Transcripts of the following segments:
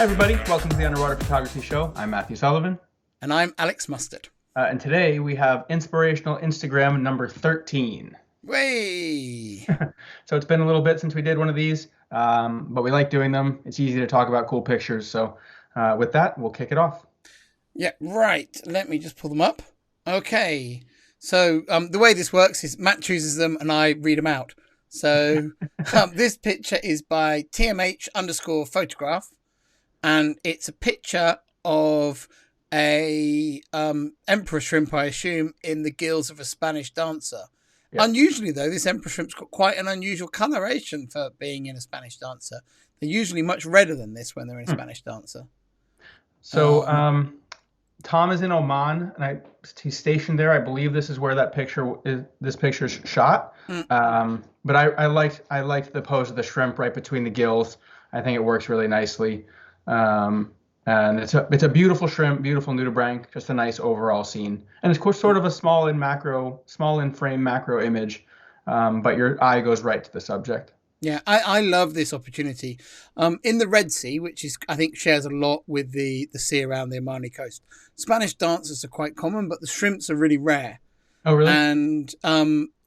everybody. Welcome to the Underwater Photography Show. I'm Matthew Sullivan. And I'm Alex Mustard. And today we have Inspirational Instagram number 13. Way! So it's been a little bit since we did one of these, but we like doing them. It's easy to talk about cool pictures. So with that, we'll kick it off. Yeah, right. Let me just pull them up. Okay. So the way this works is Matt chooses them and I read them out. So this picture is by TMH_photograph. And it's a picture of a emperor shrimp, I assume, in the gills of a Spanish dancer. Yeah. Unusually, though, this emperor shrimp's got quite an unusual coloration for being in a Spanish dancer. They're usually much redder than this when they're in a Spanish dancer. So Tom is in Oman, and he's stationed there. I believe this is where this picture's shot. But I liked the pose of the shrimp right between the gills. I think it works really nicely. And it's a beautiful shrimp, beautiful nudibranch, just a nice overall scene. And it's sort of a small in frame macro image, but your eye goes right to the subject. Yeah, I love this opportunity. In the Red Sea, which is I think shares a lot with the sea around the Omani coast, Spanish dancers are quite common, but the shrimps are really rare. Oh, really? And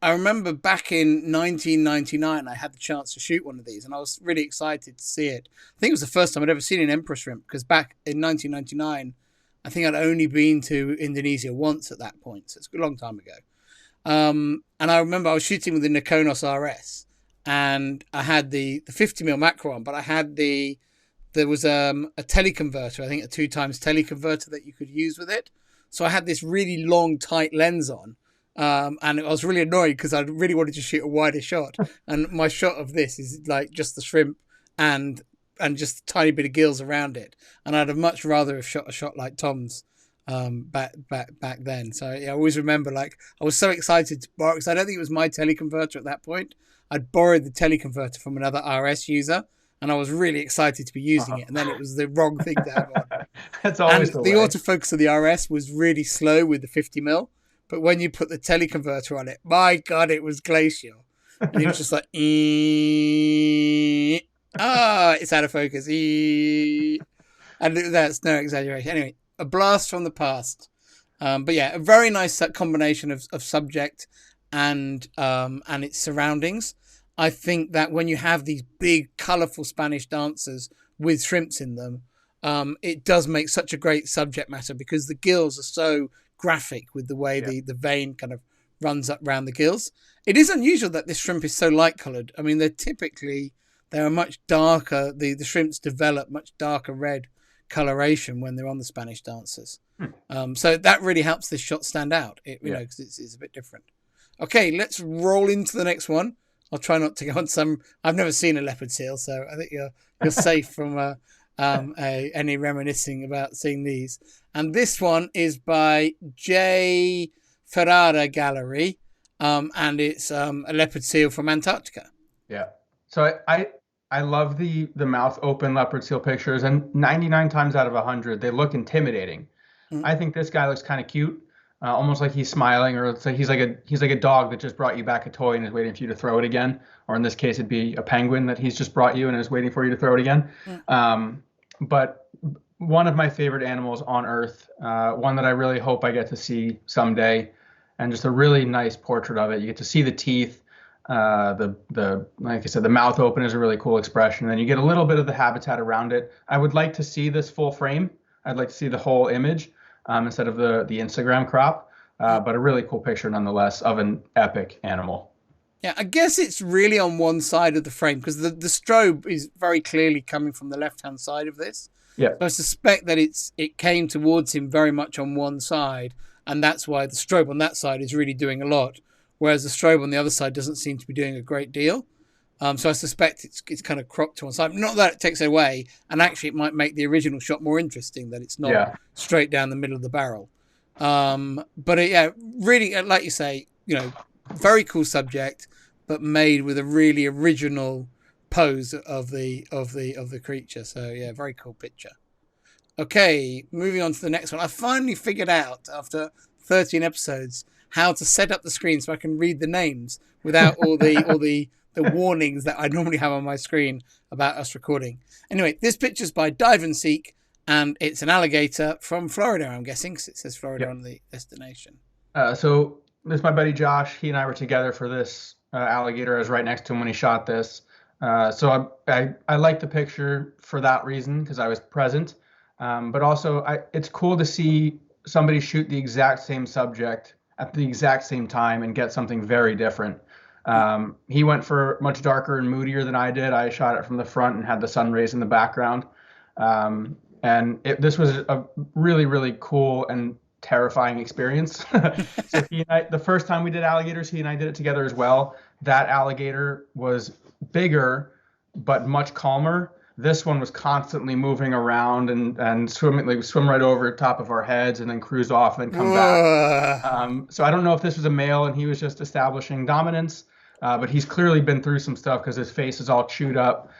I remember back in 1999, I had the chance to shoot one of these, and I was really excited to see it. I think it was the first time I'd ever seen an emperor shrimp, because back in 1999, I think I'd only been to Indonesia once at that point, so it's a long time ago. And I remember I was shooting with the Nikonos RS, and I had the 50mm macro on, but there was a teleconverter, I think a 2x teleconverter that you could use with it. So I had this really long, tight lens on. And I was really annoyed because I really wanted to shoot a wider shot, and my shot of this is like just the shrimp and just a tiny bit of gills around it, and I'd have much rather have shot a shot like Tom's back then. So yeah, I always remember, like, I was so excited to borrow, because I don't think it was my teleconverter at that point. I'd borrowed the teleconverter from another RS user, and I was really excited to be using it, and then it was the wrong thing to have on. That's always the autofocus of the RS was really slow with the 50mm. But when you put the teleconverter on it, my God, it was glacial. And it was just like, it's out of focus. And that's no exaggeration. Anyway, a blast from the past. But yeah, a very nice combination of subject and its surroundings. I think that when you have these big, colourful Spanish dancers with shrimps in them, it does make such a great subject matter, because the gills are so graphic with the way the vein kind of runs up around the gills. It is unusual that this shrimp is so light coloured. I mean, they're much darker. The shrimps develop much darker red coloration when they're on the Spanish dancers. So that really helps this shot stand out. Because it's a bit different. Okay, let's roll into the next one. I'll try not to go on some. I've never seen a leopard seal, so I think you're safe from any reminiscing about seeing these. And this one is by J. Ferrara Gallery, and it's a leopard seal from Antarctica. Yeah. So I love the mouth open leopard seal pictures, and 99 times out of 100 they look intimidating. I think this guy looks kind of cute, almost like he's smiling, or it's like he's like a dog that just brought you back a toy and is waiting for you to throw it again. Or in this case, it'd be a penguin that he's just brought you and is waiting for you to throw it again. But one of my favorite animals on Earth, one that I really hope I get to see someday, and just a really nice portrait of it. You get to see the teeth, like I said, the mouth open is a really cool expression. And then you get a little bit of the habitat around it. I would like to see this full frame. I'd like to see the whole image instead of the Instagram crop, but a really cool picture nonetheless of an epic animal. Yeah, I guess it's really on one side of the frame, because the strobe is very clearly coming from the left-hand side of this. Yeah. So I suspect that it came towards him very much on one side, and that's why the strobe on that side is really doing a lot, whereas the strobe on the other side doesn't seem to be doing a great deal. So I suspect it's kind of cropped to one side. Not that it takes it away, and actually it might make the original shot more interesting, that it's not straight down the middle of the barrel. But really, like you say, very cool subject, but made with a really original pose of the creature. So yeah, very cool picture. Okay, moving on to the next one. I finally figured out, after 13 episodes, how to set up the screen so I can read the names without all the the warnings that I normally have on my screen about us recording. Anyway, this picture's by Dive and Seek, and it's an alligator from Florida, I'm guessing, because it says Florida on the destination. So this is my buddy Josh. He and I were together for this alligator. I was right next to him when he shot this. So I like the picture for that reason because I was present. But also, it's cool to see somebody shoot the exact same subject at the exact same time and get something very different. He went for much darker and moodier than I did. I shot it from the front and had the sun rays in the background. And this was a really, really cool and terrifying experience. So the first time we did alligators, he and I did it together as well. That alligator was bigger, but much calmer. This one was constantly moving around and swim right over the top of our heads and then cruise off and then come back. So I don't know if this was a male and he was just establishing dominance, but he's clearly been through some stuff because his face is all chewed up.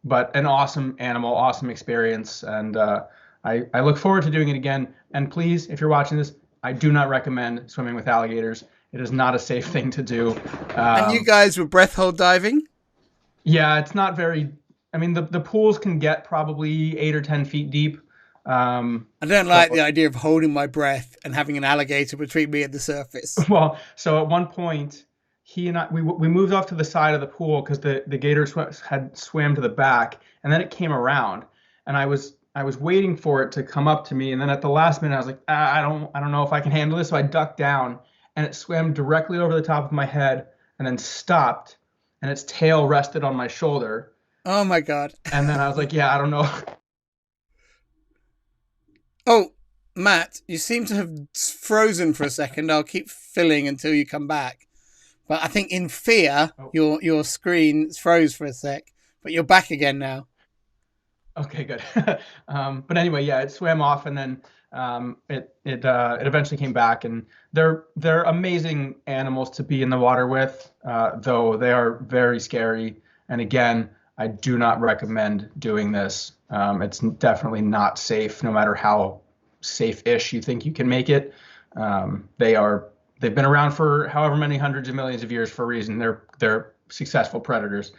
But an awesome animal, awesome experience. And I look forward to doing it again. And please, if you're watching this, I do not recommend swimming with alligators. It is not a safe thing to do. And you guys were breath hold diving? Yeah, it's not very... I mean, the pools can get probably 8 or 10 feet deep. I don't like the idea of holding my breath and having an alligator between me and the surface. Well, so at one point, he and I, we moved off to the side of the pool because the gator had swam to the back, and then it came around, and I was waiting for it to come up to me, and then at the last minute, I was like, I don't know if I can handle this, so I ducked down, and it swam directly over the top of my head, and then stopped, and its tail rested on my shoulder. Oh my God. And then I was like, yeah, I don't know. Oh, Matt, you seem to have frozen for a second. I'll keep filling until you come back. But I think in fear, your screen froze for a sec, but you're back again now. Okay, good. But anyway, yeah, it swam off and then it eventually came back, and they're amazing animals to be in the water with, though they are very scary. And again, I do not recommend doing this. It's definitely not safe, no matter how safe-ish you think you can make it. They've been around for however many hundreds of millions of years for a reason. They're successful predators.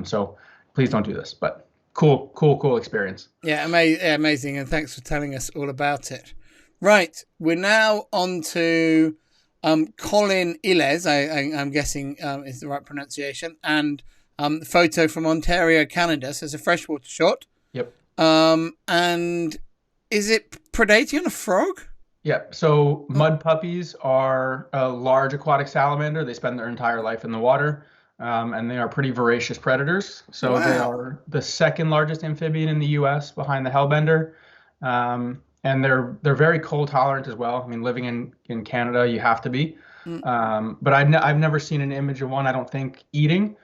So please don't do this. But cool experience. Yeah, amazing. And thanks for telling us all about it. Right, we're now on to Colin Iles, I'm guessing is the right pronunciation, and the photo from Ontario, Canada. So it's a freshwater shot. Yep. And is it predating on a frog? Yep. So mud puppies are a large aquatic salamander. They spend their entire life in the water, and they are pretty voracious predators. So Wow. They are the second largest amphibian in the U.S. behind the hellbender. And they're very cold tolerant as well. I mean, living in Canada, you have to be. But I've never seen an image of one, I don't think, eating.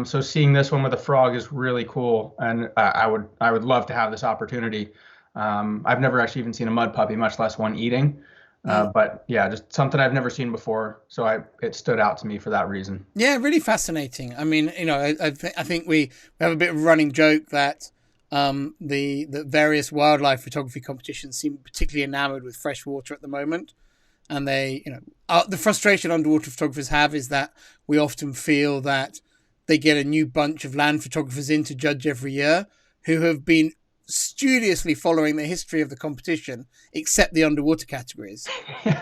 So seeing this one with a frog is really cool, and I would love to have this opportunity. I've never actually even seen a mud puppy, much less one eating. But yeah, just something I've never seen before. So it stood out to me for that reason. Yeah, really fascinating. I mean, I think we have a bit of a running joke that the various wildlife photography competitions seem particularly enamored with freshwater at the moment. And they, the frustration underwater photographers have is that we often feel that they get a new bunch of land photographers in to judge every year who have been studiously following the history of the competition, except the underwater categories.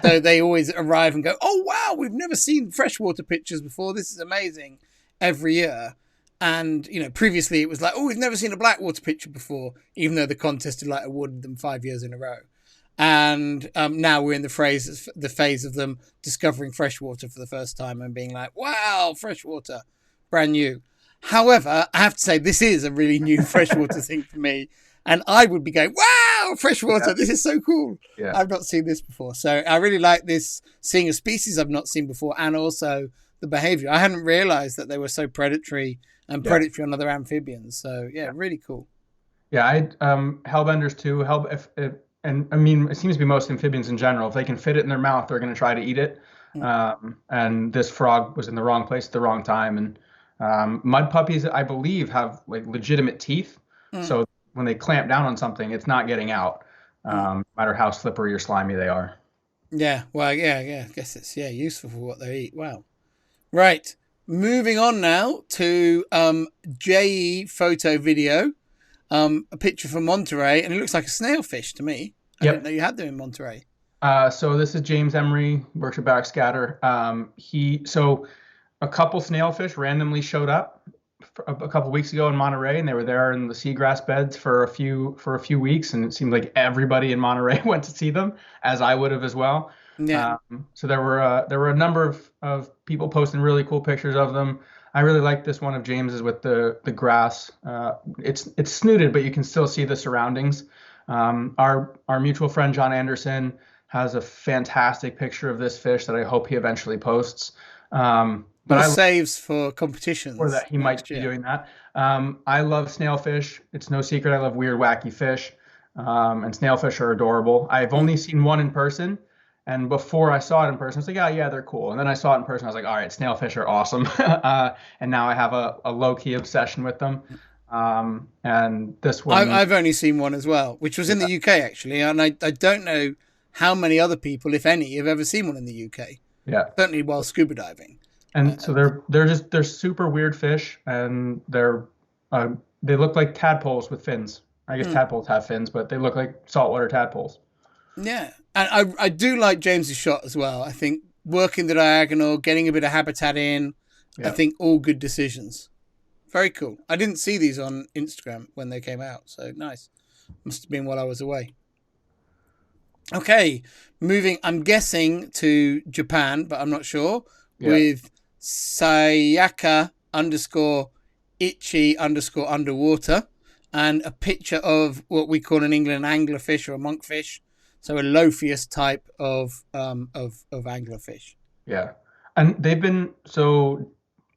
So they always arrive and go, oh, wow, we've never seen freshwater pictures before. This is amazing every year. And, previously it was like, oh, we've never seen a Blackwater picture before, even though the contest had awarded them 5 years in a row. And now we're in the phase of them discovering freshwater for the first time and being like, wow, freshwater. Brand new. However, I have to say, this is a really new freshwater thing for me. And I would be going, wow, freshwater, yeah. This is so cool. Yeah. I've not seen this before. So I really like this, seeing a species I've not seen before, and also the behavior. I hadn't realized that they were so predatory and predatory on other amphibians. So yeah, really cool. Yeah, hellbenders too. And I mean, it seems to be most amphibians in general. If they can fit it in their mouth, they're going to try to eat it. And this frog was in the wrong place at the wrong time. And mud puppies, I believe, have legitimate teeth. So when they clamp down on something, it's not getting out, no matter how slippery or slimy they are. Yeah, well, yeah. I guess it's useful for what they eat. Wow. Right. Moving on now to JE photo video. A picture from Monterey, and it looks like a snailfish to me. I didn't know you had them in Monterey. So this is James Emery, works at Backscatter. So a couple snailfish randomly showed up a couple weeks ago in Monterey, and they were there in the seagrass beds for a few weeks, and it seemed like everybody in Monterey went to see them, as I would have as well. Yeah. So there were a number of people posting really cool pictures of them. I really like this one of James's with the grass. It's snooted, but you can still see the surroundings. Our mutual friend John Anderson has a fantastic picture of this fish that I hope he eventually posts. But I saves for competitions. Or that he might be doing that. I love snailfish. It's no secret I love weird, wacky fish. And snailfish are adorable. I've only seen one in person. And before I saw it in person, I was like, yeah, they're cool. And then I saw it in person. I was like, all right, snailfish are awesome. And now I have a low-key obsession with them. And this one... I've only seen one as well, which was in the UK, actually. And I don't know how many other people, if any, have ever seen one in the UK. Yeah. Certainly while scuba diving. And so they're super weird fish, and they look like tadpoles with fins. I guess tadpoles have fins, but they look like saltwater tadpoles. Yeah, and I do like James's shot as well. I think working the diagonal, getting a bit of habitat in, I think all good decisions. Very cool. I didn't see these on Instagram when they came out, so nice. Must have been while I was away. Okay, moving, I'm guessing to Japan, but I'm not sure, with Sayaka _Ichi_underwater, and a picture of what we call in England an anglerfish or a monkfish, so a Lophius type of anglerfish. Yeah, and they've been so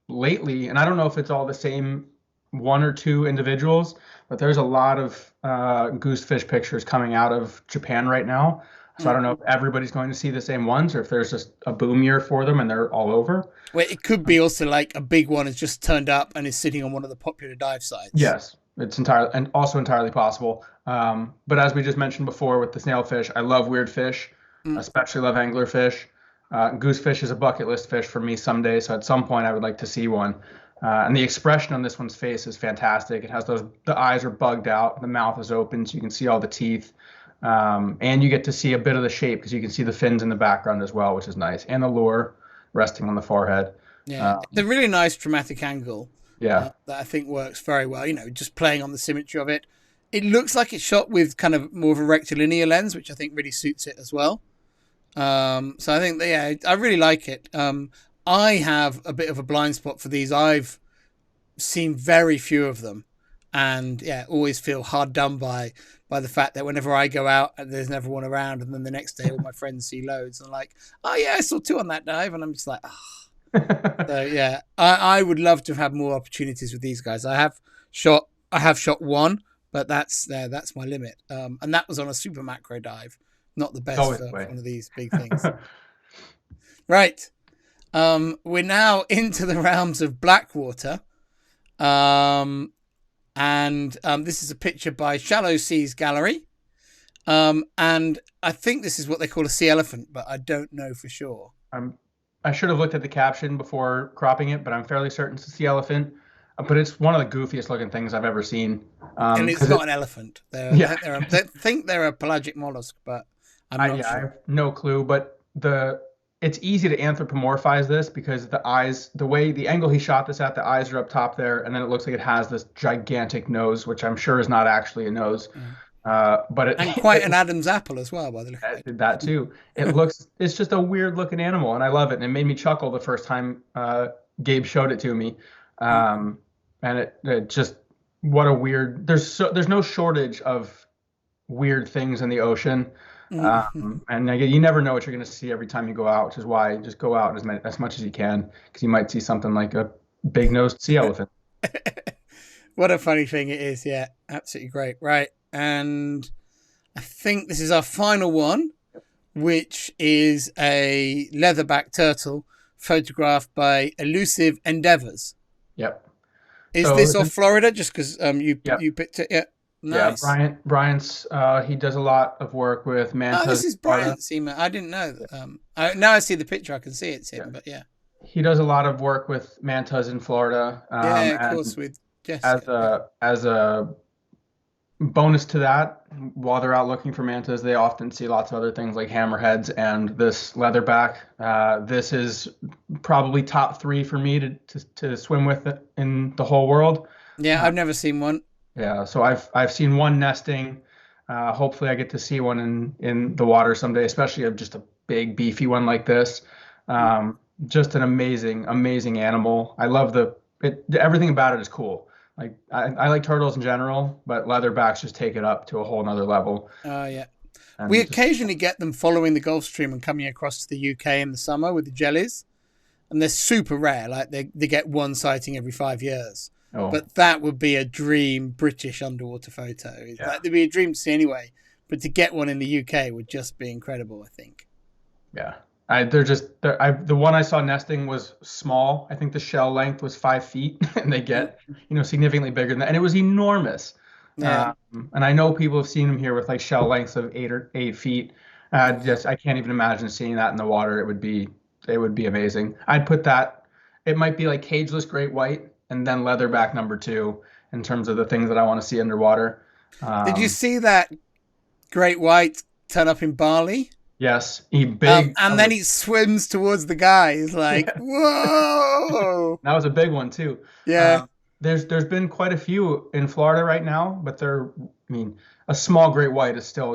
lately, and I don't know if it's all the same one or two individuals, but there's a lot of goosefish pictures coming out of Japan right now. So I don't know if everybody's going to see the same ones or if there's just a boom year for them and they're all over. Well, it could be also like a big one has just turned up and is sitting on one of the popular dive sites. Yes, it's entirely possible. But as we just mentioned before with the snailfish, I love weird fish, especially love anglerfish. Goosefish is a bucket list fish for me someday. So at some point I would like to see one. And the expression on this one's face is fantastic. It has the eyes are bugged out, the mouth is open, so you can see all the teeth. And you get to see a bit of the shape because you can see the fins in the background as well, which is nice. And the lure resting on the forehead. Yeah, it's a really nice dramatic angle. Yeah. That I think works very well. You know, just playing on the symmetry of it. It looks like it's shot with kind of more of a rectilinear lens, which I think really suits it as well. So I think, I really like it. I have a bit of a blind spot for these. I've seen very few of them. And always feel hard done by the fact that whenever I go out and there's never one around, and then the next day all my friends see loads, and I'm like, oh yeah, I saw two on that dive, and I'm just like, So I would love to have had more opportunities with these guys. I have shot one, but that's my limit. And that was on a super macro dive, not the best for one of these big things. Right, we're now into the realms of Blackwater. And this is a picture by Shallow Seas Gallery. And I think this is what they call a sea elephant, but I don't know for sure. I should have looked at the caption before cropping it, but I'm fairly certain it's a sea elephant. But it's one of the goofiest looking things I've ever seen. And it's not an elephant. I think they're a pelagic mollusk, but I'm not sure. I have no clue, but it's easy to anthropomorphize this because the eyes, the angle he shot this at, the eyes are up top there, and then it looks like it has this gigantic nose, which I'm sure is not actually a nose. But quite an Adam's apple as well, by the look of it. That too. It's just a weird looking animal, and I love it. And it made me chuckle the first time Gabe showed it to me. And it just, what a weird, there's no shortage of weird things in the ocean. And again, you never know what you're going to see every time you go out, which is why just go out as much as you can, because you might see something like a big-nosed sea elephant. What a funny thing it is. Yeah, absolutely great. Right. And I think this is our final one, which is a leatherback turtle photographed by Elusive Endeavors. Yep. Is this off Florida? Just because you picked it? Yeah. Nice. Yeah, Bryant's he does a lot of work with mantas. Oh, this is Bryant's email. I didn't know that. Now I see the picture, I can see it's him. But he does a lot of work with mantas in Florida, Yeah, of course, and with as Jessica. Yeah. a bonus to that, while they're out looking for mantas, they often see lots of other things like hammerheads and this leatherback. This is probably top three for me to swim with in the whole world. Yeah, Uh, I've never seen one. yeah, so I've seen one nesting. Hopefully, I get to see one in the water someday, especially of just a big beefy one like this. Mm. Just an amazing animal. I love everything about it is cool. Like I like turtles in general, but leatherbacks just take it up to a whole nother level. Oh, yeah. We And just occasionally get them following the Gulf Stream and coming across to the UK in the summer with the jellies, and they're super rare. Like they get one sighting every 5 years. oh But that would be a dream British underwater photo. yeah, Like it'd be a dream to see anyway. But to get one in the UK would just be incredible, I think. yeah. The one I saw nesting was small. I think the shell length was 5 feet, and they Mm. get significantly bigger than that, and it was enormous. Yeah. Um, and I know people have seen them here with like shell lengths of 8 or 8 feet. Just I can't even imagine seeing that in the water. It would be amazing. I'd put that. It might be like cageless great white, and then leatherback number two in terms of the things that I want to see underwater. Did you Um, see that great white turn up in Bali? yes, he big. And then he swims towards the guy. He's like, Yeah. whoa. That was a big one too. Yeah. Um, there's been quite a few in Florida right now, but I mean, a small great white is still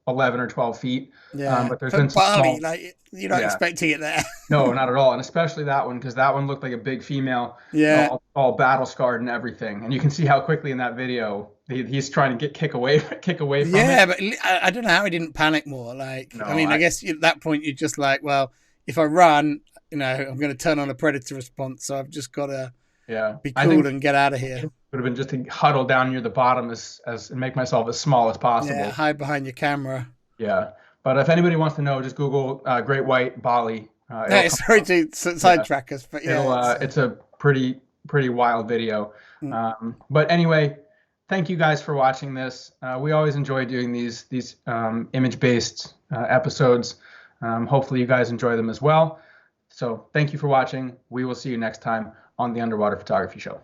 11 or 12 feet. Yeah. But there's For been some Bali, small, like you're not yeah, expecting it there. no, not at all, and especially that one because that one looked like a big female, Yeah. all battle scarred and everything, and you can see how quickly in that video he's trying to kick away from it. Yeah, but I don't know how he didn't panic more. Like, I No, mean, I guess at that point you're just like, well, if I run, I'm going to turn on a predator response, so I've just got to yeah, be I cool think and get out of it here. would have been just to huddle down near the bottom as and make myself as small as Yeah, possible. hide behind your camera. Yeah. But if anybody wants to know, just Google Great White Bali. It'll Yeah, come sorry up. to Yeah. sidetrack us, but yeah, It'll it's a pretty wild video. mm, But anyway, thank you guys for watching this. We always enjoy doing these image-based episodes. Hopefully you guys enjoy them as well. So thank you for watching. We will see you next time on the Underwater Photography Show.